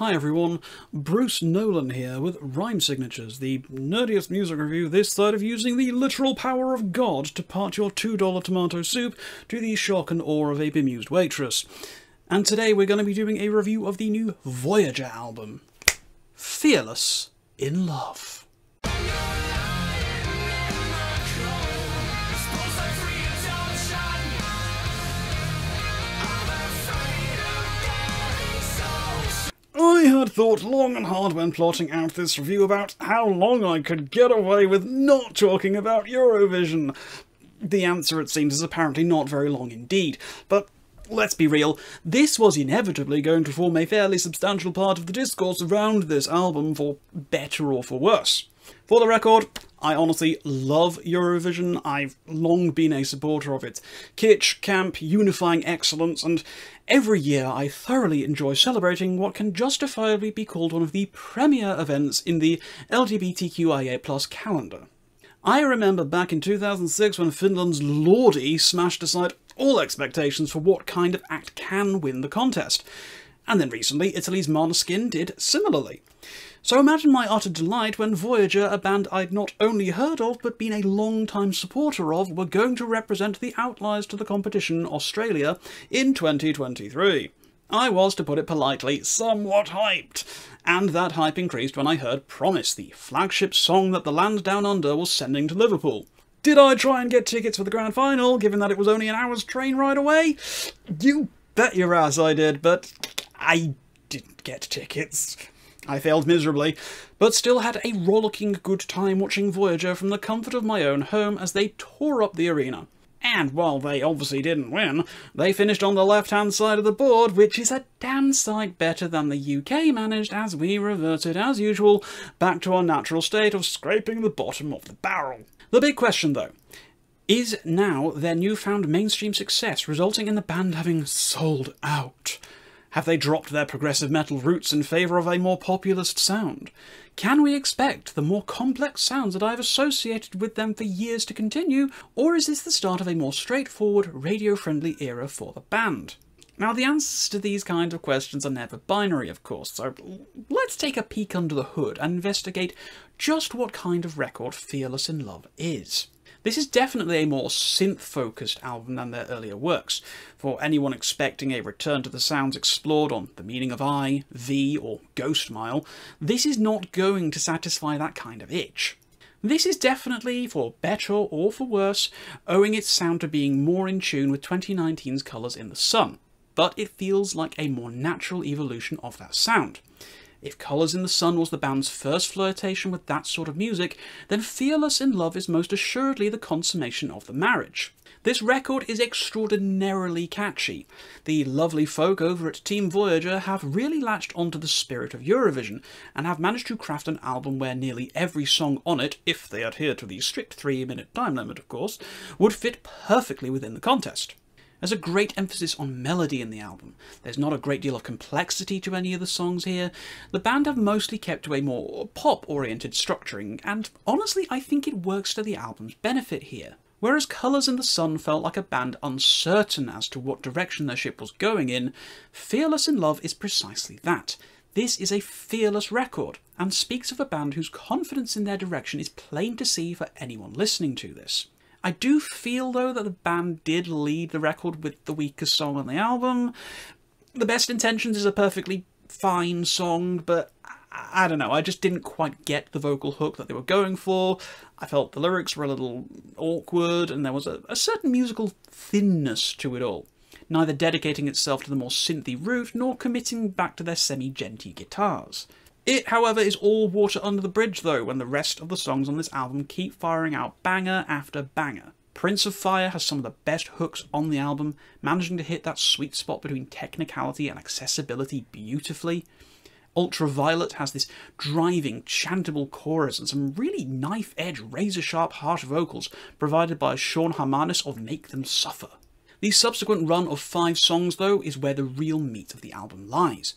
Hi everyone, Bruce Nolan here with Rhyme Signatures, the nerdiest music review this side of using the literal power of God to part your $2 tomato soup to the shock and awe of a bemused waitress. And today we're going to be doing a review of the new Voyager album, Fearless in Love. I had thought long and hard when plotting out this review about how long I could get away with not talking about Eurovision. The answer, it seems, is apparently not very long indeed, but let's be real, this was inevitably going to form a fairly substantial part of the discourse around this album, for better or for worse. For the record, I honestly love Eurovision. I've long been a supporter of its kitsch, camp, unifying excellence, and every year I thoroughly enjoy celebrating what can justifiably be called one of the premier events in the LGBTQIA+ calendar. I remember back in 2006 when Finland's Lordi smashed aside all expectations for what kind of act can win the contest, and then recently Italy's Måneskin did similarly. So imagine my utter delight when Voyager, a band I'd not only heard of but been a long-time supporter of, were going to represent the outliers to the competition, Australia, in 2023. I was, to put it politely, somewhat hyped, and that hype increased when I heard Promise, the flagship song that the land down under was sending to Liverpool. Did I try and get tickets for the grand final, given that it was only an hour's train ride away? You bet your ass I did, but I didn't get tickets. I failed miserably, but still had a rollicking good time watching Voyager from the comfort of my own home as they tore up the arena. And while they obviously didn't win, they finished on the left-hand side of the board, which is a damn sight better than the UK managed, as we reverted, as usual, back to our natural state of scraping the bottom of the barrel. The big question, though, is now their newfound mainstream success resulting in the band having sold out? Have they dropped their progressive metal roots in favour of a more populist sound? Can we expect the more complex sounds that I've associated with them for years to continue, or is this the start of a more straightforward, radio-friendly era for the band? Now, the answers to these kinds of questions are never binary, of course, so let's take a peek under the hood and investigate just what kind of record Fearless in Love is. This is definitely a more synth-focused album than their earlier works. For anyone expecting a return to the sounds explored on The Meaning of I, V, or Ghost Mile, this is not going to satisfy that kind of itch. This is definitely, for better or for worse, owing its sound to being more in tune with 2019's Colours in the Sun, but it feels like a more natural evolution of that sound. If Colours in the Sun was the band's first flirtation with that sort of music, then Fearless in Love is most assuredly the consummation of the marriage. This record is extraordinarily catchy. The lovely folk over at Team Voyager have really latched onto the spirit of Eurovision, and have managed to craft an album where nearly every song on it, if they adhere to the strict 3-minute time limit of course, would fit perfectly within the contest. There's a great emphasis on melody in the album. There's not a great deal of complexity to any of the songs here. The band have mostly kept to a more pop-oriented structuring, and honestly I think it works to the album's benefit here. Whereas Colours in the Sun felt like a band uncertain as to what direction their ship was going in, Fearless in Love is precisely that. This is a fearless record, and speaks of a band whose confidence in their direction is plain to see for anyone listening to this. I do feel, though, that the band did lead the record with the weakest song on the album. The Best Intentions is a perfectly fine song, but I don't know, I just didn't quite get the vocal hook that they were going for. I felt the lyrics were a little awkward, and there was a certain musical thinness to it all, neither dedicating itself to the more synthy route, nor committing back to their semi-genty guitars. It, however, is all water under the bridge, though, when the rest of the songs on this album keep firing out banger after banger. Prince of Fire has some of the best hooks on the album, managing to hit that sweet spot between technicality and accessibility beautifully. Ultraviolet has this driving, chantable chorus and some really knife-edge, razor-sharp, harsh vocals provided by Sean Harmanis of Make Them Suffer. The subsequent run of 5 songs, though, is where the real meat of the album lies.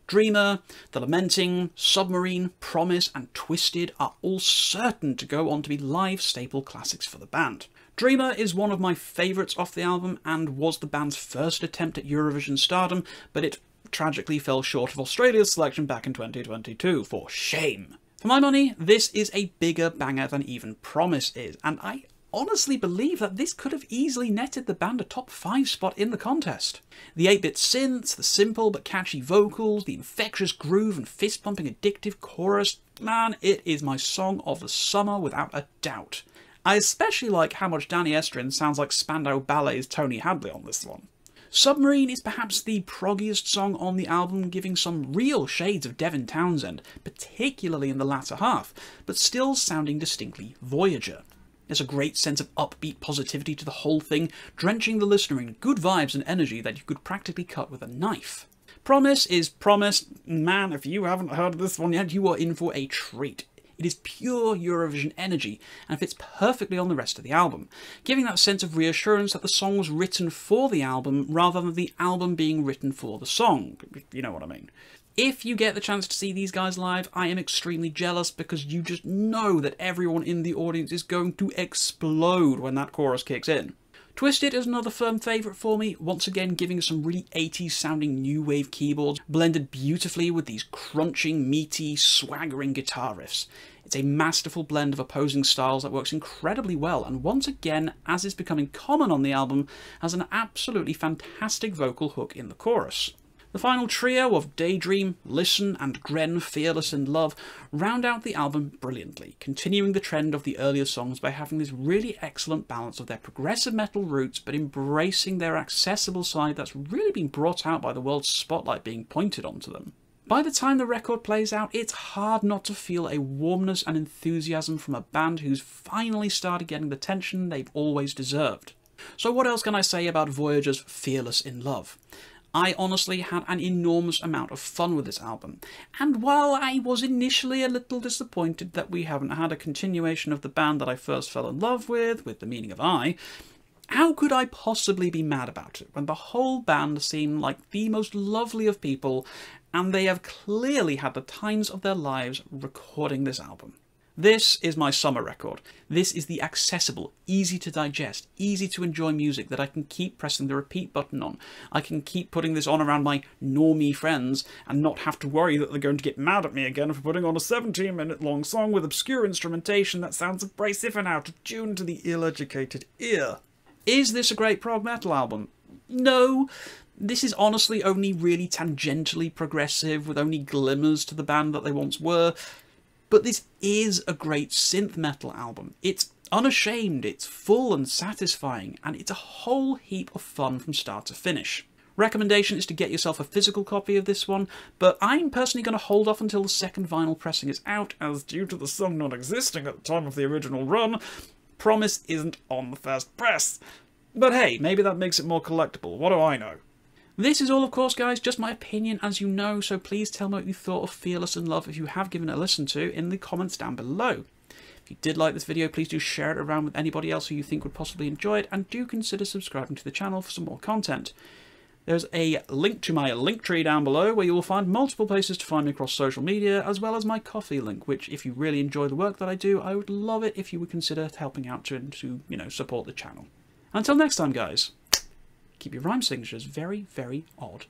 Dreamer, The Lamenting, Submarine, Promise and Twisted are all certain to go on to be live staple classics for the band. Dreamer is one of my favourites off the album and was the band's first attempt at Eurovision stardom, but it tragically fell short of Australia's selection back in 2022, for shame. For my money, this is a bigger banger than even Promise is, and I honestly believe that this could have easily netted the band a top 5 spot in the contest. The 8-bit synths, the simple but catchy vocals, the infectious groove and fist-pumping addictive chorus, man, it is my song of the summer without a doubt. I especially like how much Danny Estrin sounds like Spandau Ballet's Tony Hadley on this one. Submarine is perhaps the proggiest song on the album, giving some real shades of Devin Townsend, particularly in the latter half, but still sounding distinctly Voyager. There's a great sense of upbeat positivity to the whole thing, drenching the listener in good vibes and energy that you could practically cut with a knife. Promise is Promise. Man, if you haven't heard this one yet, you are in for a treat. It is pure Eurovision energy and fits perfectly on the rest of the album, giving that sense of reassurance that the song was written for the album rather than the album being written for the song, if you know what I mean. If you get the chance to see these guys live, I am extremely jealous because you just know that everyone in the audience is going to explode when that chorus kicks in. Twisted is another firm favourite for me, once again giving some really 80s sounding new wave keyboards, blended beautifully with these crunching, meaty, swaggering guitar riffs. It's a masterful blend of opposing styles that works incredibly well, and once again, as is becoming common on the album, has an absolutely fantastic vocal hook in the chorus. The final trio of Daydream, Listen and Gren Fearless in Love round out the album brilliantly, continuing the trend of the earlier songs by having this really excellent balance of their progressive metal roots but embracing their accessible side that's really been brought out by the world's spotlight being pointed onto them. By the time the record plays out, it's hard not to feel a warmness and enthusiasm from a band who's finally started getting the attention they've always deserved. So what else can I say about Voyager's Fearless in Love? I honestly had an enormous amount of fun with this album, and while I was initially a little disappointed that we haven't had a continuation of the band that I first fell in love with The Meaning of I, how could I possibly be mad about it when the whole band seemed like the most lovely of people, and they have clearly had the times of their lives recording this album. This is my summer record. This is the accessible, easy to digest, easy to enjoy music that I can keep pressing the repeat button on. I can keep putting this on around my normie friends and not have to worry that they're going to get mad at me again for putting on a 17-minute long song with obscure instrumentation that sounds abrasive and out of tune to the ill-educated ear. Is this a great prog metal album? No. This is honestly only really tangentially progressive, with only glimmers to the band that they once were. But this is a great synth metal album. It's unashamed, it's full and satisfying, and it's a whole heap of fun from start to finish. Recommendation is to get yourself a physical copy of this one, but I'm personally going to hold off until the second vinyl pressing is out, as due to the song not existing at the time of the original run, Promise isn't on the first press. But hey, maybe that makes it more collectible, what do I know? This is all, of course, guys, just my opinion, as you know, so please tell me what you thought of Fearless in Love if you have given it a listen to in the comments down below. If you did like this video, please do share it around with anybody else who you think would possibly enjoy it, and do consider subscribing to the channel for some more content. There's a link to my Linktree down below, where you will find multiple places to find me across social media, as well as my Ko-fi link, which, if you really enjoy the work that I do, I would love it if you would consider helping out to support the channel. Until next time, guys. Keep your rhyme signatures very, very odd.